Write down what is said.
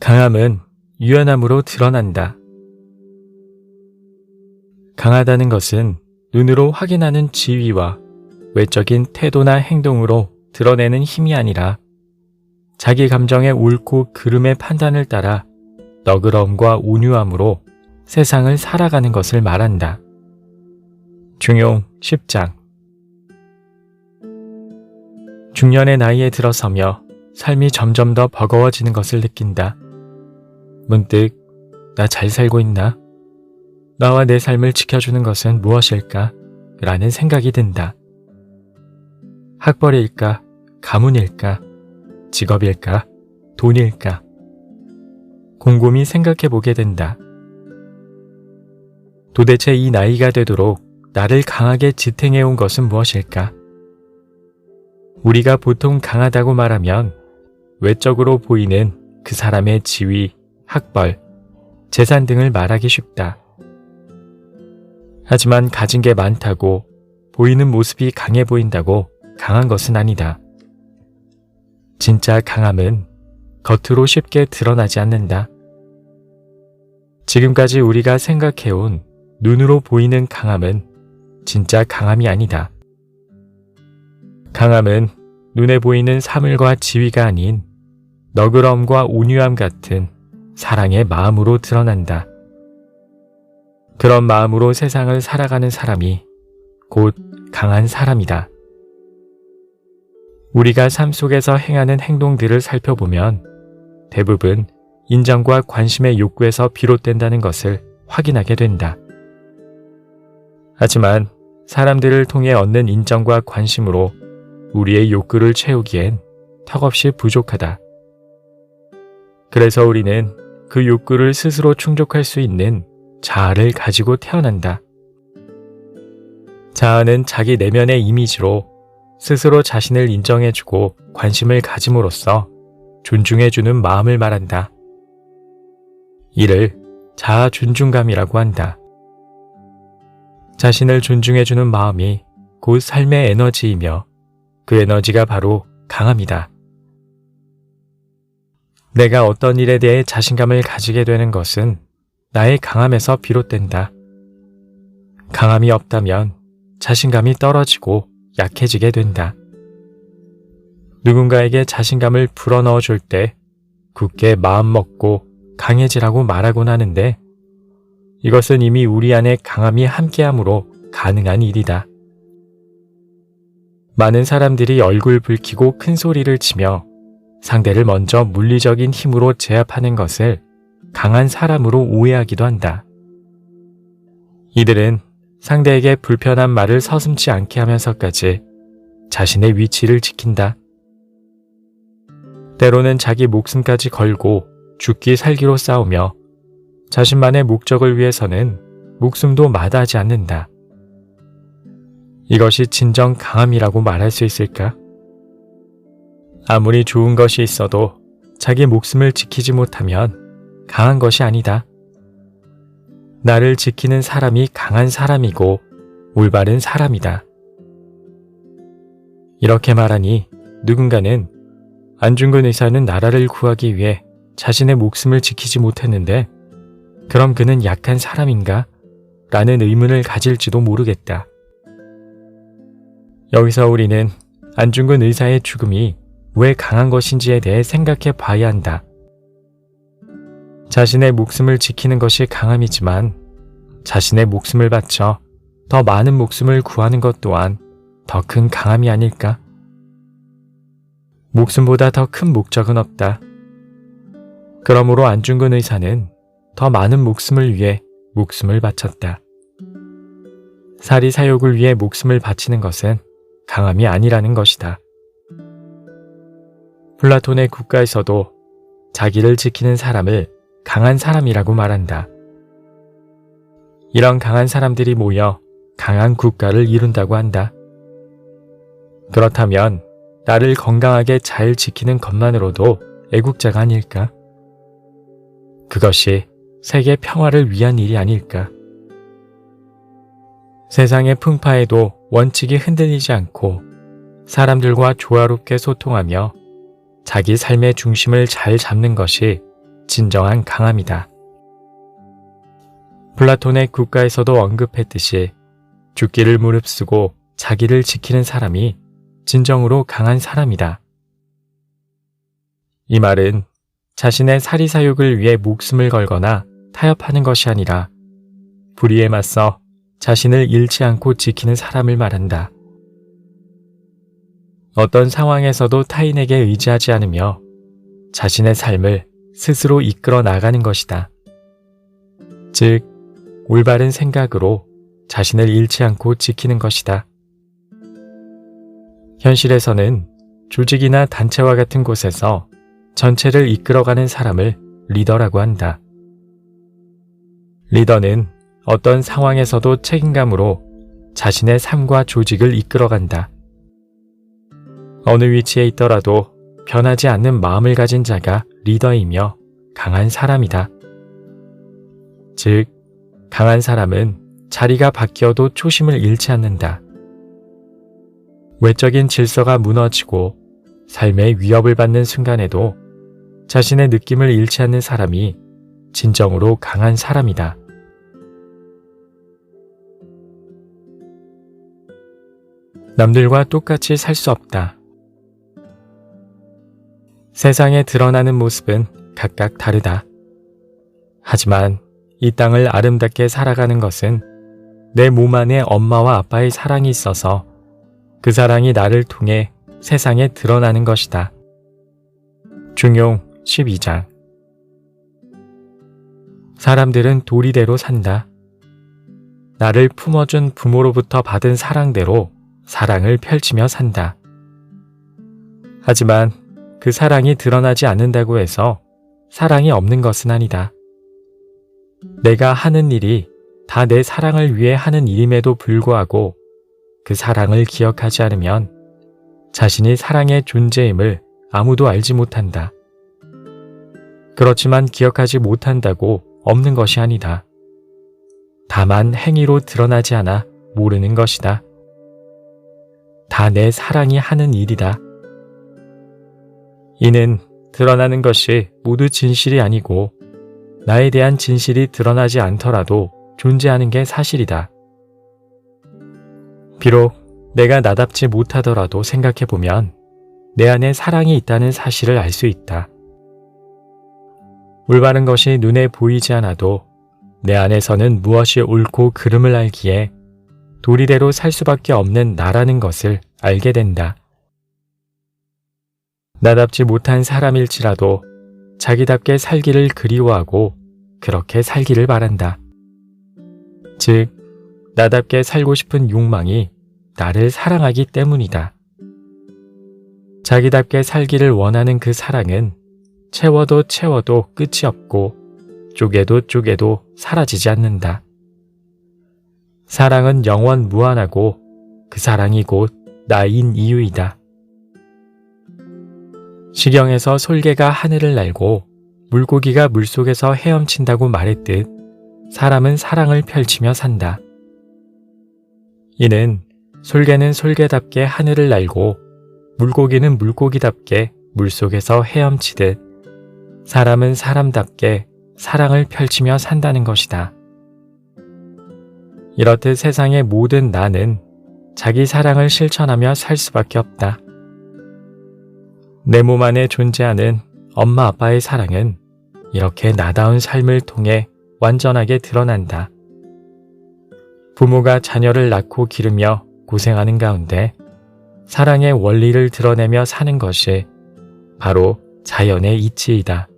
강함은 유연함으로 드러난다. 강하다는 것은 눈으로 확인하는 지위와 외적인 태도나 행동으로 드러내는 힘이 아니라 자기 감정의 옳고 그름의 판단을 따라 너그러움과 온유함으로 세상을 살아가는 것을 말한다. 중용 10장. 중년의 나이에 들어서며 삶이 점점 더 버거워지는 것을 느낀다. 문득 나 잘 살고 있나? 나와 내 삶을 지켜주는 것은 무엇일까? 라는 생각이 든다. 학벌일까? 가문일까? 직업일까? 돈일까? 곰곰이 생각해보게 된다. 도대체 이 나이가 되도록 나를 강하게 지탱해온 것은 무엇일까? 우리가 보통 강하다고 말하면 외적으로 보이는 그 사람의 지위, 학벌, 재산 등을 말하기 쉽다. 하지만 가진 게 많다고 보이는 모습이 강해 보인다고 강한 것은 아니다. 진짜 강함은 겉으로 쉽게 드러나지 않는다. 지금까지 우리가 생각해온 눈으로 보이는 강함은 진짜 강함이 아니다. 강함은 눈에 보이는 사물과 지위가 아닌 너그러움과 온유함 같은 사랑의 마음으로 드러난다. 그런 마음으로 세상을 살아가는 사람이 곧 강한 사람이다. 우리가 삶 속에서 행하는 행동들을 살펴보면 대부분 인정과 관심의 욕구에서 비롯된다는 것을 확인하게 된다. 하지만 사람들을 통해 얻는 인정과 관심으로 우리의 욕구를 채우기엔 턱없이 부족하다. 그래서 우리는 그 욕구를 스스로 충족할 수 있는 자아를 가지고 태어난다. 자아는 자기 내면의 이미지로 스스로 자신을 인정해주고 관심을 가짐으로써 존중해주는 마음을 말한다. 이를 자아 존중감이라고 한다. 자신을 존중해주는 마음이 곧 삶의 에너지이며 그 에너지가 바로 강함이다. 내가 어떤 일에 대해 자신감을 가지게 되는 것은 나의 강함에서 비롯된다. 강함이 없다면 자신감이 떨어지고 약해지게 된다. 누군가에게 자신감을 불어넣어 줄 때 굳게 마음 먹고 강해지라고 말하곤 하는데 이것은 이미 우리 안에 강함이 함께함으로 가능한 일이다. 많은 사람들이 얼굴 붉히고 큰 소리를 치며 상대를 먼저 물리적인 힘으로 제압하는 것을 강한 사람으로 오해하기도 한다. 이들은 상대에게 불편한 말을 서슴지 않게 하면서까지 자신의 위치를 지킨다. 때로는 자기 목숨까지 걸고 죽기 살기로 싸우며 자신만의 목적을 위해서는 목숨도 마다하지 않는다. 이것이 진정 강함이라고 말할 수 있을까? 아무리 좋은 것이 있어도 자기 목숨을 지키지 못하면 강한 것이 아니다. 나를 지키는 사람이 강한 사람이고 올바른 사람이다. 이렇게 말하니 누군가는 안중근 의사는 나라를 구하기 위해 자신의 목숨을 지키지 못했는데 그럼 그는 약한 사람인가? 라는 의문을 가질지도 모르겠다. 여기서 우리는 안중근 의사의 죽음이 왜 강한 것인지에 대해 생각해 봐야 한다. 자신의 목숨을 지키는 것이 강함이지만 자신의 목숨을 바쳐 더 많은 목숨을 구하는 것 또한 더 큰 강함이 아닐까? 목숨보다 더 큰 목적은 없다. 그러므로 안중근 의사는 더 많은 목숨을 위해 목숨을 바쳤다. 사리사욕을 위해 목숨을 바치는 것은 강함이 아니라는 것이다. 플라톤의 국가에서도 자기를 지키는 사람을 강한 사람이라고 말한다. 이런 강한 사람들이 모여 강한 국가를 이룬다고 한다. 그렇다면 나를 건강하게 잘 지키는 것만으로도 애국자가 아닐까? 그것이 세계 평화를 위한 일이 아닐까? 세상의 풍파에도 원칙이 흔들리지 않고 사람들과 조화롭게 소통하며 자기 삶의 중심을 잘 잡는 것이 진정한 강함이다. 플라톤의 국가에서도 언급했듯이 죽기를 무릅쓰고 자기를 지키는 사람이 진정으로 강한 사람이다. 이 말은 자신의 사리사욕을 위해 목숨을 걸거나 타협하는 것이 아니라 불의에 맞서 자신을 잃지 않고 지키는 사람을 말한다. 어떤 상황에서도 타인에게 의지하지 않으며 자신의 삶을 스스로 이끌어 나가는 것이다. 즉, 올바른 생각으로 자신을 잃지 않고 지키는 것이다. 현실에서는 조직이나 단체와 같은 곳에서 전체를 이끌어가는 사람을 리더라고 한다. 리더는 어떤 상황에서도 책임감으로 자신의 삶과 조직을 이끌어간다. 어느 위치에 있더라도 변하지 않는 마음을 가진 자가 리더이며 강한 사람이다. 즉, 강한 사람은 자리가 바뀌어도 초심을 잃지 않는다. 외적인 질서가 무너지고 삶의 위협을 받는 순간에도 자신의 느낌을 잃지 않는 사람이 진정으로 강한 사람이다. 남들과 똑같이 살 수 없다. 세상에 드러나는 모습은 각각 다르다. 하지만 이 땅을 아름답게 살아가는 것은 내 몸 안에 엄마와 아빠의 사랑이 있어서 그 사랑이 나를 통해 세상에 드러나는 것이다. 중용 12장. 사람들은 도리대로 산다. 나를 품어준 부모로부터 받은 사랑대로 사랑을 펼치며 산다. 하지만 그 사랑이 드러나지 않는다고 해서 사랑이 없는 것은 아니다. 내가 하는 일이 다 내 사랑을 위해 하는 일임에도 불구하고 그 사랑을 기억하지 않으면 자신이 사랑의 존재임을 아무도 알지 못한다. 그렇지만 기억하지 못한다고 없는 것이 아니다. 다만 행위로 드러나지 않아 모르는 것이다. 다 내 사랑이 하는 일이다. 이는 드러나는 것이 모두 진실이 아니고 나에 대한 진실이 드러나지 않더라도 존재하는 게 사실이다. 비록 내가 나답지 못하더라도 생각해보면 내 안에 사랑이 있다는 사실을 알 수 있다. 올바른 것이 눈에 보이지 않아도 내 안에서는 무엇이 옳고 그름을 알기에 도리대로 살 수밖에 없는 나라는 것을 알게 된다. 나답지 못한 사람일지라도 자기답게 살기를 그리워하고 그렇게 살기를 바란다. 즉, 나답게 살고 싶은 욕망이 나를 사랑하기 때문이다. 자기답게 살기를 원하는 그 사랑은 채워도 채워도 끝이 없고 쪼개도 쪼개도 사라지지 않는다. 사랑은 영원 무한하고 그 사랑이 곧 나인 이유이다. 시경에서 솔개가 하늘을 날고 물고기가 물속에서 헤엄친다고 말했듯 사람은 사랑을 펼치며 산다. 이는 솔개는 솔개답게 하늘을 날고 물고기는 물고기답게 물속에서 헤엄치듯 사람은 사람답게 사랑을 펼치며 산다는 것이다. 이렇듯 세상의 모든 나는 자기 사랑을 실천하며 살 수밖에 없다. 내 몸 안에 존재하는 엄마 아빠의 사랑은 이렇게 나다운 삶을 통해 완전하게 드러난다. 부모가 자녀를 낳고 기르며 고생하는 가운데 사랑의 원리를 드러내며 사는 것이 바로 자연의 이치이다.